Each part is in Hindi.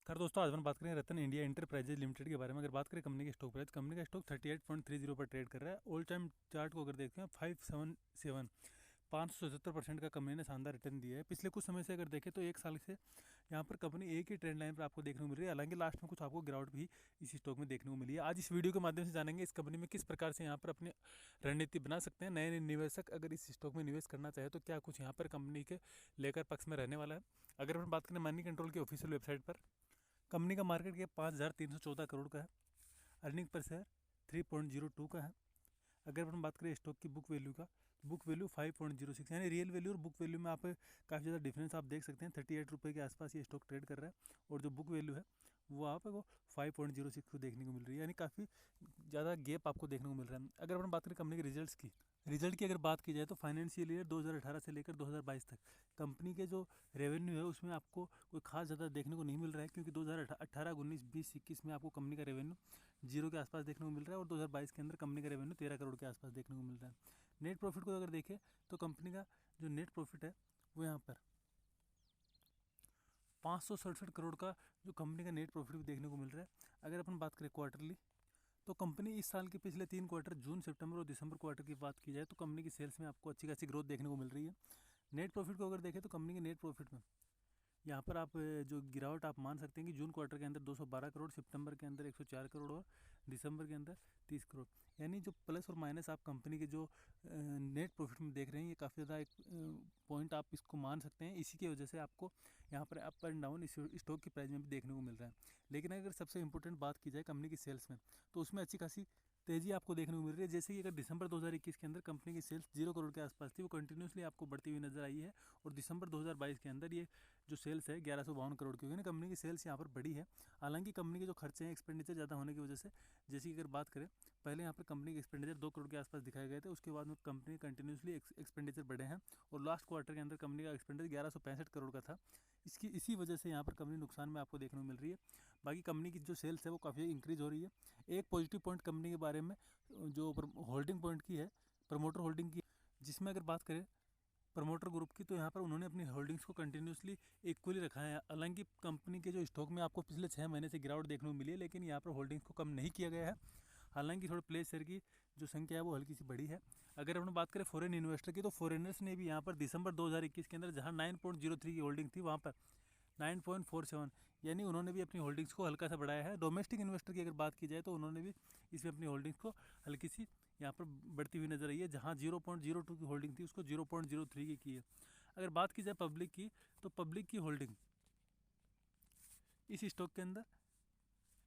खैर दोस्तों, आज हम बात करेंगे रतन इंडिया एंटरप्राइजेज लिमिटेड के बारे में। अगर बात करें कंपनी के स्टॉक प्राइस, कंपनी का स्टॉक 38.30 पर ट्रेड कर रहा है। ऑल टाइम चार्ट को अगर देखते हैं 577 577% का कंपनी ने शानदार रिटर्न दिया है। पिछले कुछ समय से अगर देखें तो एक साल से यहाँ पर कंपनी एक ही ट्रेंड लाइन पर आपको देखने को मिल रही है। हालांकि लास्ट में कुछ आपको गिरावट भी इस स्टॉक में देखने को मिली है। आज इस वीडियो के माध्यम से जानेंगे इस कंपनी में किस प्रकार से यहाँ पर अपनी रणनीति बना सकते हैं। नए नए निवेशक अगर इस स्टॉक में निवेश करना चाहे तो क्या कुछ यहाँ पर कंपनी के लेकर पक्ष में रहने वाला है। अगर हम बात करें मनी कंट्रोल की ऑफिशियल वेबसाइट पर, कंपनी का मार्केट कैप 5,314 करोड़ का है। अर्निंग पर शेयर 3.02 का है। अगर हम बात करें स्टॉक की बुक वैल्यू का, बुक वैल्यू 5.06, यानी रियल वैल्यू और बुक वैल्यू में आप काफ़ी ज़्यादा डिफरेंस आप देख सकते हैं। 38 रुपये के आसपास ये स्टॉक ट्रेड कर रहा है और जो बुक वैल्यू है वो आपको 5.06 को देखने को मिल रही है, यानी काफ़ी ज़्यादा गैप आपको देखने को मिल रहा है। अगर हम बात करें कंपनी के रिजल्ट की अगर बात की जाए तो फाइनेंशियल ईयर 2018 से लेकर 2022 तक कंपनी के जो रेवेन्यू है उसमें आपको कोई खास ज़्यादा देखने को नहीं मिल रहा है, क्योंकि 2018, 19, 20, 21 में आपको कंपनी का रेवेन्यू जीरो के आसपास देखने को मिल रहा है और 2022 के अंदर कंपनी का रेवेन्यू 13 करोड़ के आसपास देखने को मिल रहा है। नेट प्रॉफिट को अगर देखें तो कंपनी का जो नेट प्रॉफिट है वो यहाँ पर 567 करोड़ का जो कंपनी का नेट प्रॉफिट भी देखने को मिल रहा है। अगर अपन बात करें क्वार्टरली, तो कंपनी इस साल के पिछले 3 क्वार्टर जून, सितंबर और दिसंबर क्वार्टर की बात की जाए तो कंपनी की सेल्स में आपको अच्छी खासी ग्रोथ देखने को मिल रही है। नेट प्रॉफिट को अगर देखें तो कंपनी के नेट प्रॉफिट में यहाँ पर आप जो गिरावट आप मान सकते हैं कि जून क्वार्टर के अंदर 212 करोड़, सितंबर के अंदर 104 करोड़ और दिसंबर के अंदर 30 करोड़, यानी जो प्लस और माइनस आप कंपनी के जो नेट प्रॉफिट में देख रहे हैं, ये काफ़ी ज़्यादा एक पॉइंट आप इसको मान सकते हैं। इसी की वजह से आपको यहाँ पर अप एंड डाउन इस स्टॉक की प्राइस में भी देखने को मिल रहा है। लेकिन अगर सबसे इंपॉर्टेंट बात की जाए कंपनी की सेल्स में, तो उसमें अच्छी खासी तेज़ी आपको देखने को मिल रही है। जैसे कि अगर दिसंबर 2021 के अंदर कंपनी की सेल्स 0 करोड़ के आसपास थी, वो कंटिन्यूसली आपको बढ़ती हुई नजर आई है और दिसंबर 2022 के अंदर ये जो सेल्स है 1152 करोड़ की, क्योंकि कंपनी की सेल्स यहाँ पर बढ़ी है। हालांकि कंपनी के जो खर्चे हैं एक्सपेंडिचर ज़्यादा होने की वजह से, जैसे कि अगर बात करें पहले यहाँ पर कंपनी के एक्सपेंडिचर 2 करोड़ के आसपास दिखाए गए थे, उसके बाद में कंपनी कंटिन्यूसली एक्सपेंडिचर बढ़े हैं और लास्ट क्वार्टर के अंदर कंपनी का एक्सपेंडिचर 1165 करोड़ का था। इसी वजह से यहाँ पर कंपनी नुकसान में आपको देखने को मिल रही है। बाकी कंपनी की जो सेल्स है वो काफ़ी इंक्रीज हो रही है। एक पॉजिटिव पॉइंट कंपनी के बारे में जो होल्डिंग पॉइंट की है, प्रमोटर होल्डिंग की, जिसमें अगर बात करें प्रमोटर ग्रुप की, तो यहाँ पर उन्होंने अपनी होल्डिंग्स को कंटिन्यूसली इक्वली रखा है। हालांकि कंपनी के जो स्टॉक में आपको पिछले 6 महीने से गिरावट देखने को मिली है, लेकिन यहाँ पर होल्डिंग्स को कम नहीं किया गया है। हालांकि थोड़े प्लेस शेयर की जो संख्या है वो हल्की सी बढ़ी है। अगर हम बात करें फॉरेन इन्वेस्टर की, तो फॉरेनर्स ने भी यहाँ पर दिसंबर 2021 के अंदर जहाँ 9.03 की होल्डिंग थी वहाँ पर 9.47, यानी उन्होंने भी अपनी होल्डिंग्स को हल्का सा बढ़ाया है। डोमेस्टिक इन्वेस्टर की अगर बात की जाए तो उन्होंने भी इसमें अपनी होल्डिंग्स को हल्की सी यहाँ पर बढ़ती हुई नजर आई है। जहाँ 0.02 की होल्डिंग थी उसको 0.03 की है। अगर बात की जाए पब्लिक की, तो पब्लिक की होल्डिंग इस स्टॉक के अंदर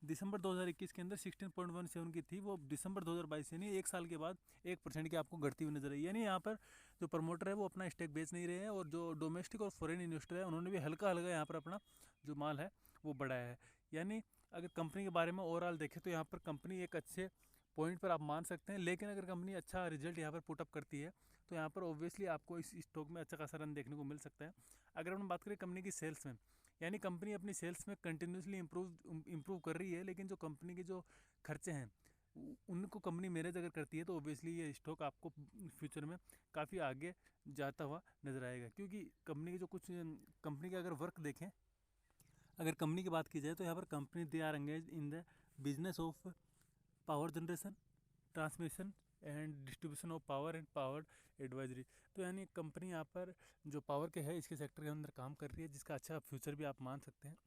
दिसंबर 2021 के अंदर 16.17 की थी, वो दिसंबर 2022 यानी एक साल के बाद 1% की आपको घटती हुई नजर आई। यानी यहाँ पर जो प्रमोटर है वो अपना स्टेक बेच नहीं रहे हैं और जो डोमेस्टिक और फॉरेन इन्वेस्टर है उन्होंने भी हल्का हल्का यहाँ पर अपना जो माल है वो बढ़ाया है। यानी अगर कंपनी के बारे में ओवरऑल देखें तो यहाँ पर कंपनी एक अच्छे पॉइंट पर आप मान सकते हैं। लेकिन अगर कंपनी अच्छा रिजल्ट यहाँ पर पुटअप करती है तो यहाँ पर ऑब्वियसली आपको इस स्टॉक में अच्छा खासा रन देखने को मिल सकता है। अगर हम बात करें कंपनी की सेल्स में, यानी कंपनी अपनी सेल्स में कंटिन्यूसली इम्प्रूव कर रही है, लेकिन जो कंपनी के जो खर्चे हैं उनको कंपनी मैनेज अगर करती है तो ऑब्वियसली ये स्टॉक आपको फ्यूचर में काफ़ी आगे जाता हुआ नजर आएगा। क्योंकि कंपनी के जो कुछ कंपनी के अगर वर्क देखें, अगर कंपनी की बात की जाए तो यहाँ पर company they are engage in the business of power generation, transmission and distribution of power and power advisory. तो यानी कंपनी यहाँ पर जो पावर के है इसके सेक्टर के अंदर काम कर रही है, जिसका अच्छा फ्यूचर भी आप मान सकते हैं।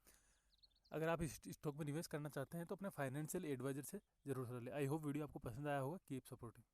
अगर आप इस स्टॉक में निवेश करना चाहते हैं तो अपने फाइनेंशियल एडवाइजर से जरूर सलाह लें। आई होप वीडियो आपको पसंद आया होगा। Keep supporting.